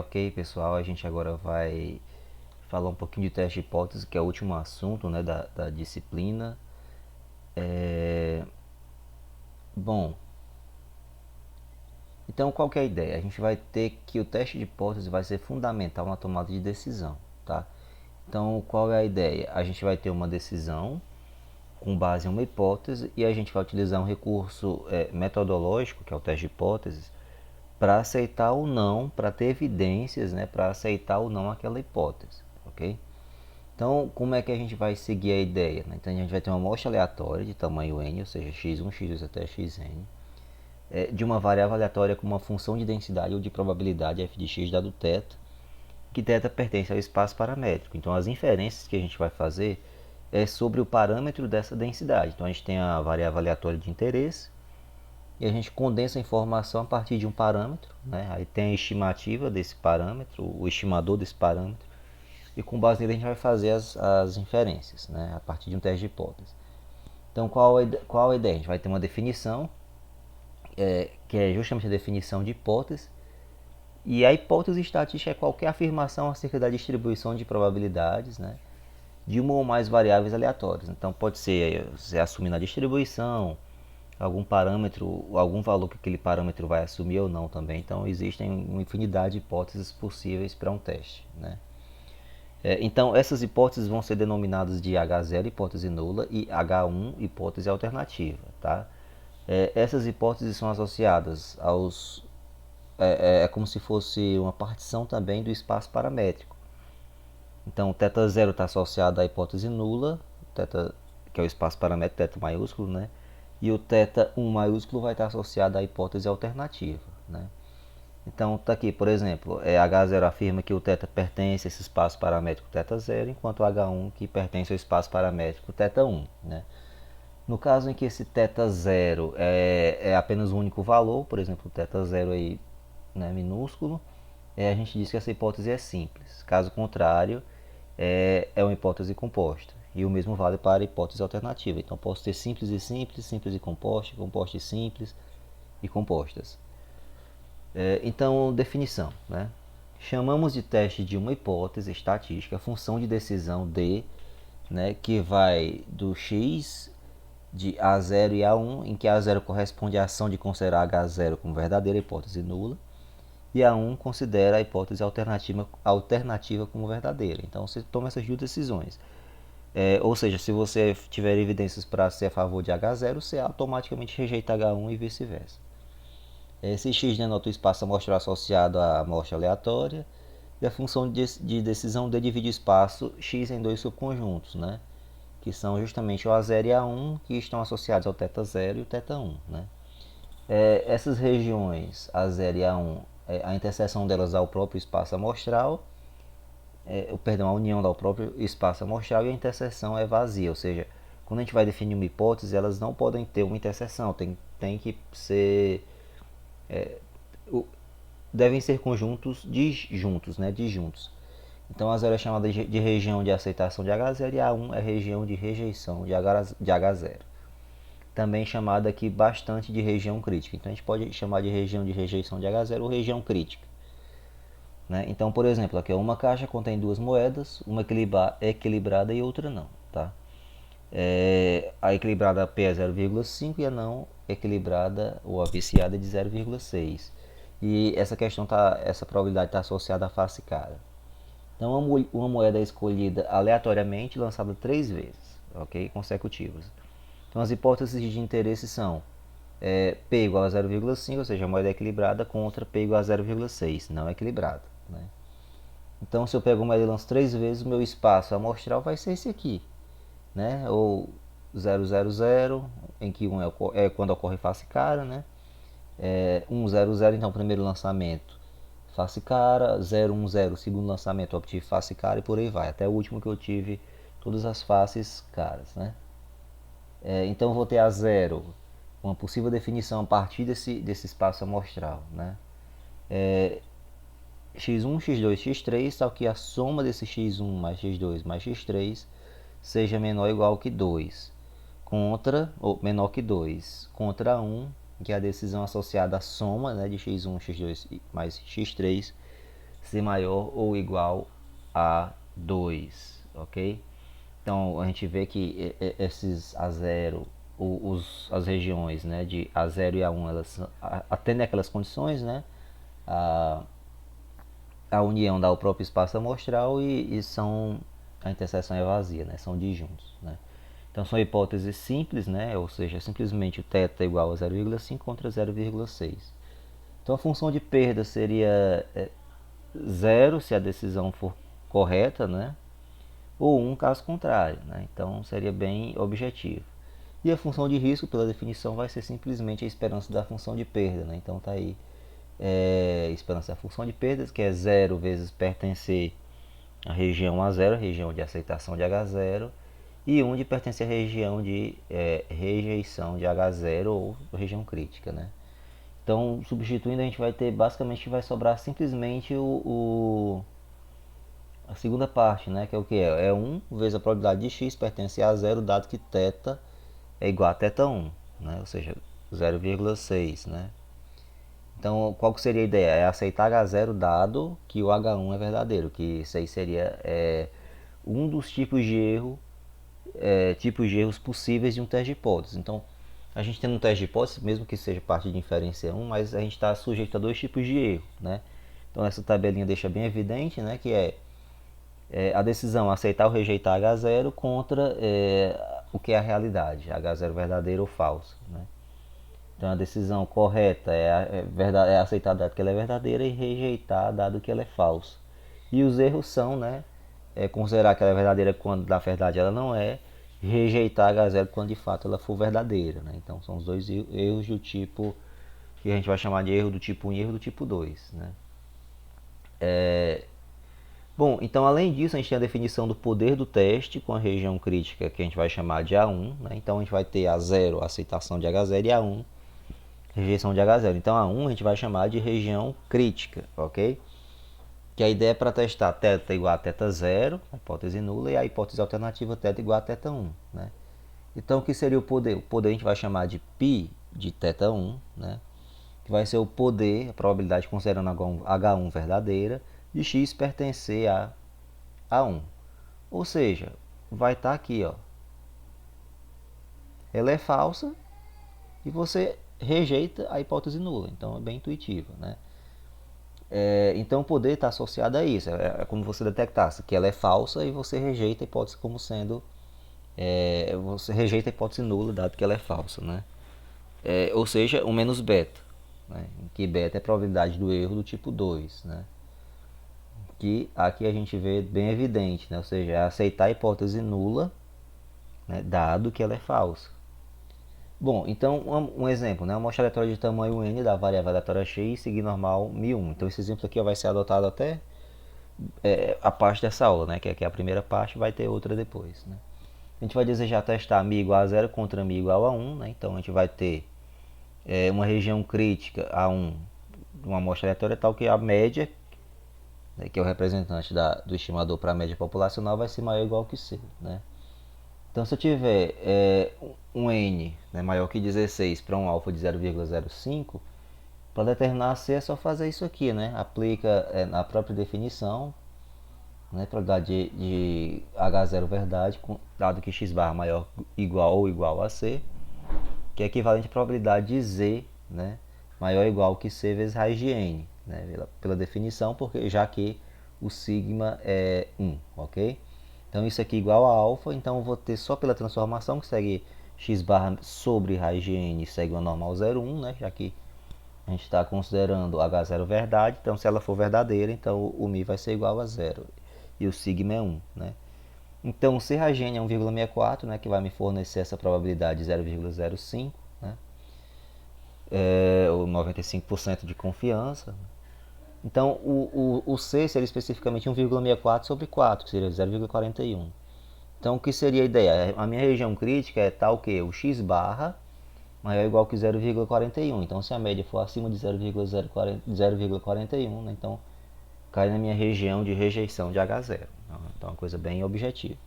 Ok, pessoal, a gente agora vai falar um pouquinho de teste de hipótese, que é o último assunto, né, da disciplina. É, Bom, então qual que é a ideia? A gente vai ter que o teste de hipótese vai ser fundamental na tomada de decisão, tá? Então, qual é a ideia? A gente vai ter uma decisão com base em uma hipótese e a gente vai utilizar um recurso metodológico, que é o teste de hipóteses, para aceitar ou não, para ter evidências, né, para aceitar ou não aquela hipótese, ok? Então, como é que a gente vai seguir a ideia, né? Então, a gente vai ter uma amostra aleatória de tamanho n, ou seja, x1, x2 até xn, de uma variável aleatória com uma função de densidade ou de probabilidade f de x dado θ, que θ pertence ao espaço paramétrico. Então, as inferências que a gente vai fazer é sobre o parâmetro dessa densidade. Então, a gente tem a variável aleatória de interesse, e a gente condensa a informação a partir de um parâmetro, né? Aí tem a estimativa desse parâmetro, o estimador desse parâmetro, e com base nele a gente vai fazer as inferências, né? A partir de um teste de hipótese. Então, qual a ideia? A gente vai ter uma definição, que é justamente a definição de hipótese, e a hipótese estatística é qualquer afirmação acerca da distribuição de probabilidades, né, de uma ou mais variáveis aleatórias. Então, pode ser você assumir na distribuição, algum parâmetro, algum valor que aquele parâmetro vai assumir ou não também. Então, existem uma infinidade de hipóteses possíveis para um teste, né? Então, essas hipóteses vão ser denominadas de H0, hipótese nula, e H1, hipótese alternativa, tá? Essas hipóteses são associadas aos... É como se fosse uma partição também do espaço paramétrico. Então, o θ0 está associado à hipótese nula, θ, que é o espaço paramétrico, θ maiúsculo, né? E o θ1 maiúsculo vai estar associado à hipótese alternativa, né? Então, está aqui, por exemplo, H0 afirma que o θ pertence a esse espaço paramétrico θ0, enquanto o H1 que pertence ao espaço paramétrico θ1, né? No caso em que esse θ0 é apenas um único valor, por exemplo, o θ0 aí, né, minúsculo, a gente diz que essa hipótese é simples. Caso contrário, é uma hipótese composta. E o mesmo vale para a hipótese alternativa. Então, posso ter simples e simples, simples e composta, composta e simples e compostas. Então, definição, né? Chamamos de teste de uma hipótese estatística a função de decisão D, né, que vai do x de A0 e A1, em que A0 corresponde à ação de considerar H0 como verdadeira hipótese nula, e A1 considera a hipótese alternativa como verdadeira. Então, você toma essas duas decisões. Ou seja, se você tiver evidências para ser a favor de H0, você automaticamente rejeita H1 e vice-versa. Esse x denota o espaço amostral associado à amostra aleatória, e a função de decisão D divide o espaço x em dois subconjuntos, né? Que são justamente o A0 e A1, que estão associados ao θ0 e o θ1, né? Essas regiões A0 e A1, a interseção delas dá o próprio espaço amostral, a união dá o próprio espaço amostral, e a interseção é vazia, ou seja, quando a gente vai definir uma hipótese, elas não podem ter uma interseção, tem que ser, devem ser conjuntos disjuntos, né, disjuntos. Então, A0 é chamada de região de aceitação de H0 e A1 é região de rejeição de H0. Também chamada aqui bastante de região crítica. Então, a gente pode chamar de região de rejeição de H0 ou região crítica, né? Então, por exemplo, aqui uma caixa contém duas moedas, uma equilibrada e outra não, tá? A equilibrada P é 0,5 e a não equilibrada ou a viciada é de 0,6. E essa probabilidade está associada à face cara. Então, uma moeda é escolhida aleatoriamente, lançada 3 vezes, ok? Consecutivas. Então, as hipóteses de interesse são P igual a 0,5, ou seja, a moeda é equilibrada, contra P igual a 0,6, não é equilibrada, né? Então, se eu pego uma moeda e lanço 3 vezes, o meu espaço amostral vai ser esse aqui, né? Ou 000, em que 1 é quando ocorre face cara, né? 100, então, primeiro lançamento, face cara, 010, segundo lançamento, eu obtive face cara, e por aí vai, até o último que eu tive todas as faces caras, né? Então, eu vou ter a zero, uma possível definição a partir desse espaço amostral, né? x1, x2, x3, tal que a soma desse x1 mais x2 mais x3 seja menor ou igual que 2, ou menor que 2, contra 1, que é a decisão associada à soma, né, de x1, x2 mais x3, ser maior ou igual a 2, ok? Então a gente vê que esses A0, as regiões, né, de A0 e A1, elas atendem aquelas condições, né? A, a união dá o próprio espaço amostral e são, a interseção é vazia, né? São disjuntos, né? Então são hipóteses simples, né? Ou seja, simplesmente o θ é igual a 0,5 contra 0,6. Então a função de perda seria 0 se a decisão for correta, né? Ou 1 caso contrário, né? Então seria bem objetivo. E a função de risco, pela definição, vai ser simplesmente a esperança da função de perda, né? Então tá aí, esperança da função de perdas, que é 0 vezes pertencer à região A0, região de aceitação de H0, e 1 de pertencer à região de rejeição de H0 ou região crítica, né? Então, substituindo, a gente vai ter, basicamente, vai sobrar simplesmente a segunda parte, né? Que é o que? É 1 vezes a probabilidade de x pertencer a 0, dado que θ é igual a θ1, né? Ou seja, 0,6, né? Então, qual que seria a ideia? É aceitar H0 dado que o H1 é verdadeiro, que isso aí seria um dos tipos de erro, tipos de erros possíveis de um teste de hipótese. Então, a gente tem um teste de hipótese, mesmo que seja parte de inferência 1, mas a gente está sujeito a dois tipos de erro, né? Então, essa tabelinha deixa bem evidente, né, que a decisão aceitar ou rejeitar H0 contra o que é a realidade, H0 verdadeiro ou falso, né? Então a decisão correta é aceitar dado que ela é verdadeira e rejeitar dado que ela é falsa. E os erros são, né, considerar que ela é verdadeira quando na verdade ela não é, rejeitar H0 quando de fato ela for verdadeira, né? Então são os dois erros do tipo que a gente vai chamar de erro do tipo 1 e erro do tipo 2, né? Bom, então além disso a gente tem a definição do poder do teste com a região crítica que a gente vai chamar de A1, né? Então a gente vai ter A0, aceitação de H0, e A1, rejeição de H0. Então A1 a gente vai chamar de região crítica, ok? Que a ideia é para testar θ igual a θ0, a hipótese nula, e a hipótese alternativa θ igual a θ1, né? Então o que seria o poder? O poder a gente vai chamar de π de θ1, né? Que vai ser o poder, a probabilidade considerando H1 verdadeira, de x pertencer a A1. Ou seja, vai estar aqui, ó. Ela é falsa e você rejeita a hipótese nula. Então é bem intuitivo, né? Então o poder está associado a isso. É como você detectasse que ela é falsa e você rejeita a hipótese como sendo... você rejeita a hipótese nula, dado que ela é falsa, né? Ou seja, o menos beta, né? Em que beta é a probabilidade do erro do tipo 2, né? Que aqui a gente vê bem evidente, né? Ou seja, é aceitar a hipótese nula, né? Dado que ela é falsa. Bom, então um exemplo, né? Uma amostra aleatória de tamanho n da variável aleatória x, signo normal μ1. Então esse exemplo aqui vai ser adotado até a parte dessa aula, né? Que é a primeira parte, vai ter outra depois, né? A gente vai desejar testar μ igual a 0 contra μ igual a 1, né? Então a gente vai ter uma região crítica A1 de uma amostra aleatória tal que a média, né, que é o representante do estimador para a média populacional, vai ser maior ou igual que C, né? Então, se eu tiver um n, né, maior que 16 para um alfa de 0,05, para determinar C é só fazer isso aqui, né? Aplica na própria definição, né, probabilidade de H0 verdade, dado que x barra maior igual ou igual a C, que é equivalente à probabilidade de Z, né, maior ou igual que C vezes raiz de n, né, pela definição, porque já que o sigma é 1, ok? Então isso aqui é igual a alfa, então eu vou ter só pela transformação que segue x barra sobre raiz de n segue uma normal 0,1, né? Já que a gente está considerando H0 verdade, então se ela for verdadeira, então o μ vai ser igual a 0 e o sigma é 1, né? Então o C raiz de n é 1,64, né? Que vai me fornecer essa probabilidade de 0,05, né? Ou 95% de confiança. Então, o C seria especificamente 1,64 sobre 4, que seria 0,41. Então, o que seria a ideia? A minha região crítica é tal que o x barra maior ou igual que 0,41. Então, se a média for acima de 0,41, né, então cai na minha região de rejeição de H0. Então, é uma coisa bem objetiva.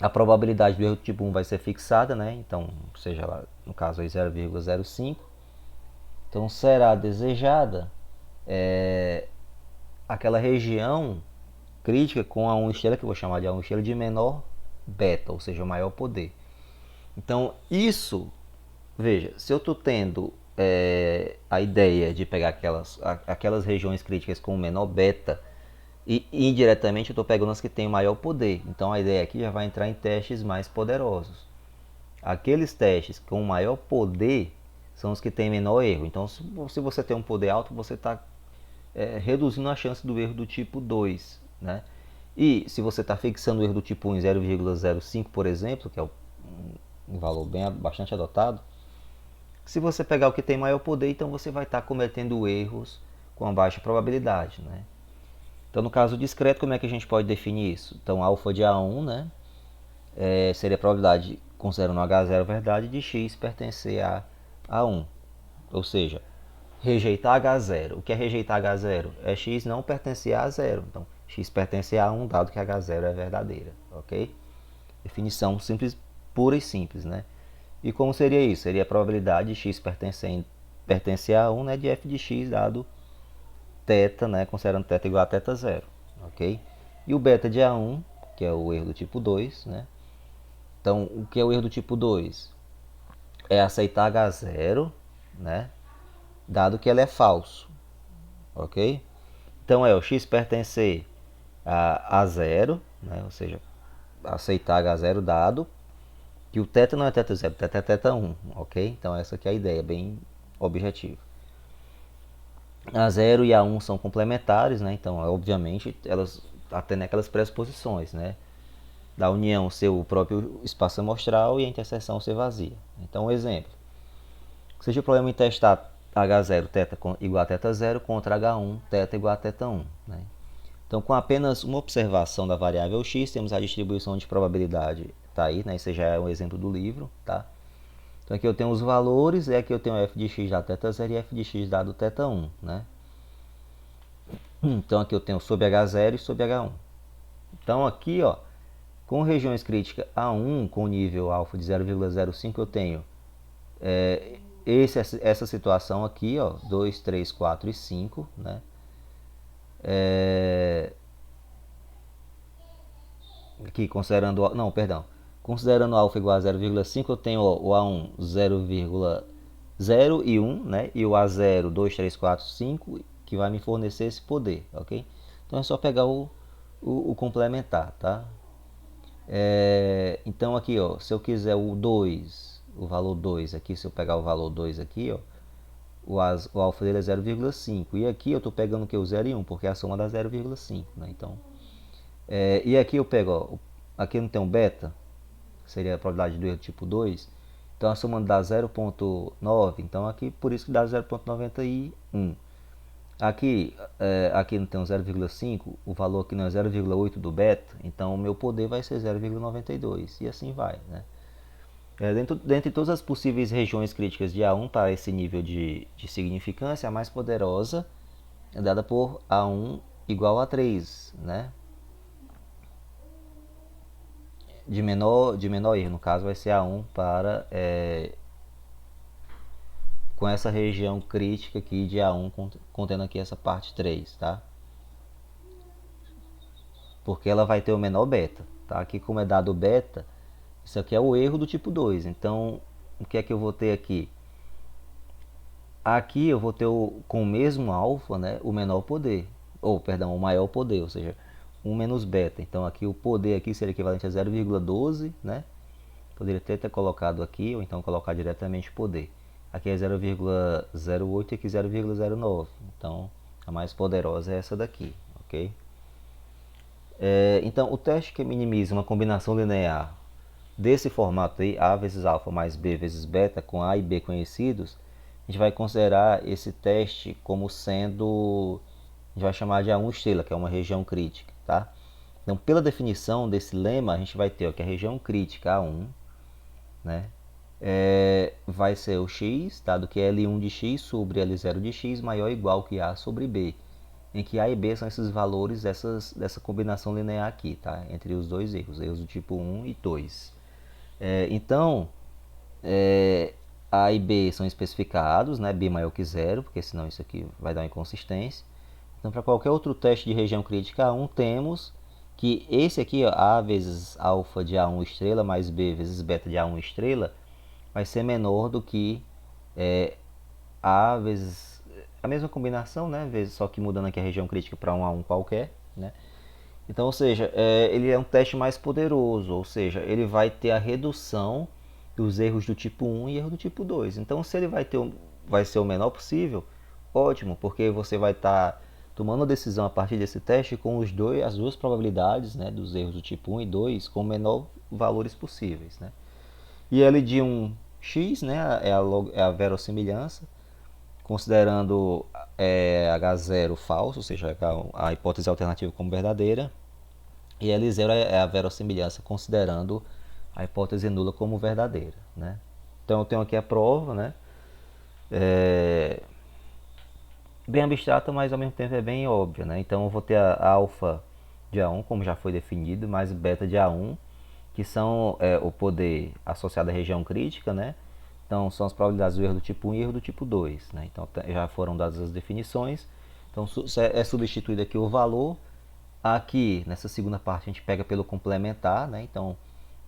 A probabilidade do erro do tipo 1 vai ser fixada, né? Então, seja lá, no caso aí 0,05. Então, será desejada aquela região crítica com a 1 estrela, que eu vou chamar de A1 estrela, de menor beta, ou seja, maior poder. Então, isso, veja, se eu estou tendo a ideia de pegar aquelas regiões críticas com menor beta, e indiretamente eu estou pegando as que têm maior poder. Então, a ideia aqui já vai entrar em testes mais poderosos. Aqueles testes com maior poder são os que têm menor erro. Então, se você tem um poder alto, você está reduzindo a chance do erro do tipo 2, né? E se você está fixando o erro do tipo 1 em 0,05, por exemplo, que é um valor bastante adotado, se você pegar o que tem maior poder, então você vai estar cometendo erros com baixa probabilidade, né? Então, no caso discreto, como é que a gente pode definir isso? Então, alfa de A1, né, seria a probabilidade, considerando H0 verdade, de x pertencer a A1. Ou seja, rejeitar H0. O que é rejeitar H0? É x não pertencer a A0. Então, x pertence a 1, dado que H0 é verdadeira. Ok? Definição simples, pura e simples, né? E como seria isso? Seria a probabilidade de x pertencer a 1, né, de f de x, dado θ, né, considerando θ igual a θ zero. Ok? E o beta de A1, que é o erro do tipo 2, né? Então, o que é o erro do tipo 2? É aceitar H0, né, dado que ele é falso, ok? Então o x pertencer a zero, né, ou seja, aceitar H0 dado que o θ não é θ zero, θ é θ 1, ok? Então essa aqui é a ideia, bem objetiva. A 0 e a 1 são complementares, né? Então, obviamente, elas atendem aquelas pressuposições, né? Da união ser o próprio espaço amostral e a interseção ser vazia. Então, um exemplo. Seja o problema em testar H0 θ igual a θ 0 contra H1 θ igual a θ 1. Né? Então, com apenas uma observação da variável x, temos a distribuição de probabilidade. Tá aí, né? Esse já é um exemplo do livro. Tá? Então, aqui eu tenho os valores, e aqui eu tenho f de x dado θ 0 e f de x dado θ 1. Né? Então, aqui eu tenho sobre H0 e sobre H1. Então, aqui, ó, com regiões críticas A1 com nível alfa de 0,05, eu tenho essa situação aqui, ó, 2, 3, 4 e 5, né? Aqui considerando, não, perdão, considerando alfa igual a 0,5, eu tenho ó, o A1 0,0 e 1, né? E o A0 2, 3, 4, 5, que vai me fornecer esse poder, ok? Então é só pegar o complementar, tá? Então aqui, ó, se eu quiser o 2, o valor 2 aqui, se eu pegar o valor 2 aqui, ó, o alfa dele é 0,5. E aqui eu estou pegando o que? O 0 e 1, porque é a soma dá 0,5. Né? Então, e aqui eu pego, ó, aqui não tem um beta, que seria a probabilidade do erro tipo 2. Então a soma dá 0,9. Então aqui, por isso que dá 0,91. Aqui não tem um 0,5, o valor aqui não é 0,8 do beta, então o meu poder vai ser 0,92 e assim vai. Né? Dentre todas as possíveis regiões críticas de A1 para esse nível de significância, a mais poderosa é dada por A1 igual a 3, né? De menor erro, no caso vai ser A1 para com essa região crítica aqui de A1 contendo aqui essa parte 3, tá? Porque ela vai ter o menor beta, tá? Aqui como é dado beta, isso aqui é o erro do tipo 2. Então, o que é que eu vou ter aqui? Aqui eu vou ter com o mesmo alfa, né, o menor poder, ou perdão, o maior poder, ou seja, 1 menos beta. Então aqui o poder aqui seria equivalente a 0,12, né? Poderia ter colocado aqui, ou então colocar diretamente o poder. Aqui é 0,08 e aqui 0,09. Então a mais poderosa é essa daqui, ok? Então o teste que minimiza uma combinação linear desse formato aí, A vezes alfa mais B vezes beta, com A e B conhecidos, a gente vai considerar esse teste como sendo, a gente vai chamar de A1 estrela, que é uma região crítica, tá? Então, pela definição desse lema, a gente vai ter ó, que a região crítica A1, né, vai ser o x, dado que L1 de x sobre L0 de x maior ou igual que A sobre B, em que A e B são esses valores dessa combinação linear aqui, tá? Entre os dois erros do tipo 1 e 2. Então, A e B são especificados, né? B maior que zero, porque senão isso aqui vai dar uma inconsistência. Então, para qualquer outro teste de região crítica A1, temos que esse aqui, ó, A vezes alfa de A1 estrela mais B vezes beta de A1 estrela, vai ser menor do que A vezes a mesma combinação, né? Vezes, só que mudando aqui a região crítica para um A1 qualquer, né? Então, ou seja, ele é um teste mais poderoso, ou seja, ele vai ter a redução dos erros do tipo 1 e erro do tipo 2. Então, se ele vai ser o menor possível, ótimo, porque você vai estar tomando a decisão a partir desse teste com as duas probabilidades, né, dos erros do tipo 1 e 2 com menor valores possíveis, né? E L de 1x, né, é a verossimilhança, considerando H0 falso, ou seja, a hipótese alternativa como verdadeira, e L0 é a verossimilhança, considerando a hipótese nula como verdadeira, né? Então eu tenho aqui a prova, né? Bem abstrata, mas ao mesmo tempo é bem óbvia, né? Então eu vou ter a alfa de A1, como já foi definido, mais beta de A1, que são o poder associado à região crítica, né? Então são as probabilidades do erro do tipo 1 e erro do tipo 2, né? Então já foram dadas as definições. Então é substituído aqui o valor. Aqui nessa segunda parte a gente pega pelo complementar, né? Então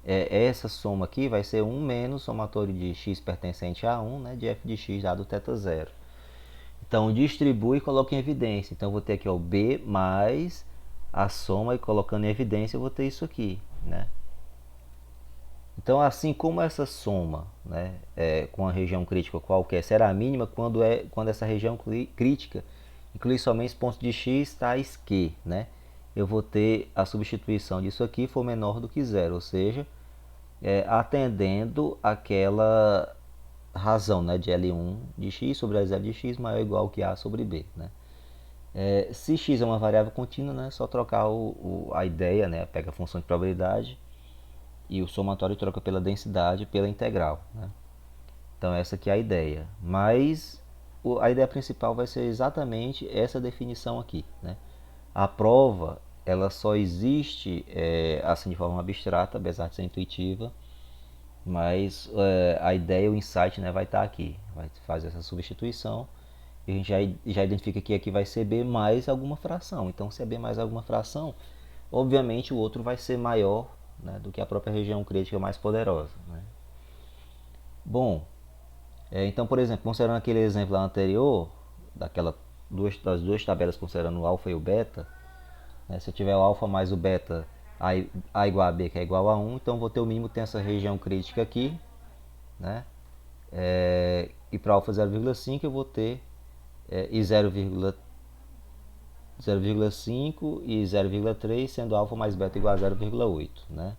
essa soma aqui vai ser 1 menos somatório de x pertencente a 1, né? De f de x dado θ zero. Então distribui e coloca em evidência. Então eu vou ter aqui o b mais a soma, e colocando em evidência eu vou ter isso aqui, né? Então, assim como essa soma, né, com a região crítica qualquer será mínima quando essa região crítica inclui somente os pontos de x tais que, né, eu vou ter a substituição disso aqui for menor do que zero, ou seja, atendendo aquela razão, né, de L1 de x sobre L0 de x maior ou igual que A sobre B, né? Se x é uma variável contínua, né, é só trocar a ideia, né, pega a função de probabilidade e o somatório troca pela densidade pela integral, né? Então essa aqui é a ideia, mas a ideia principal vai ser exatamente essa definição aqui, né? A prova ela só existe assim de forma abstrata, apesar de ser intuitiva, mas a ideia, o insight, né, vai estar aqui, vai fazer essa substituição e a gente já identifica que aqui vai ser b mais alguma fração. Então se é b mais alguma fração, obviamente o outro vai ser maior, né, do que a própria região crítica mais poderosa, né? Bom, então, por exemplo, considerando aquele exemplo lá anterior, das duas tabelas considerando o alfa e o beta, né, se eu tiver o alfa mais o beta, a igual a b, que é igual a 1, então vou ter o mínimo, tem essa região crítica aqui, né? E para alfa 0,5 eu vou ter e 0,5 e 0,3, sendo alfa mais beta igual a 0,8, né?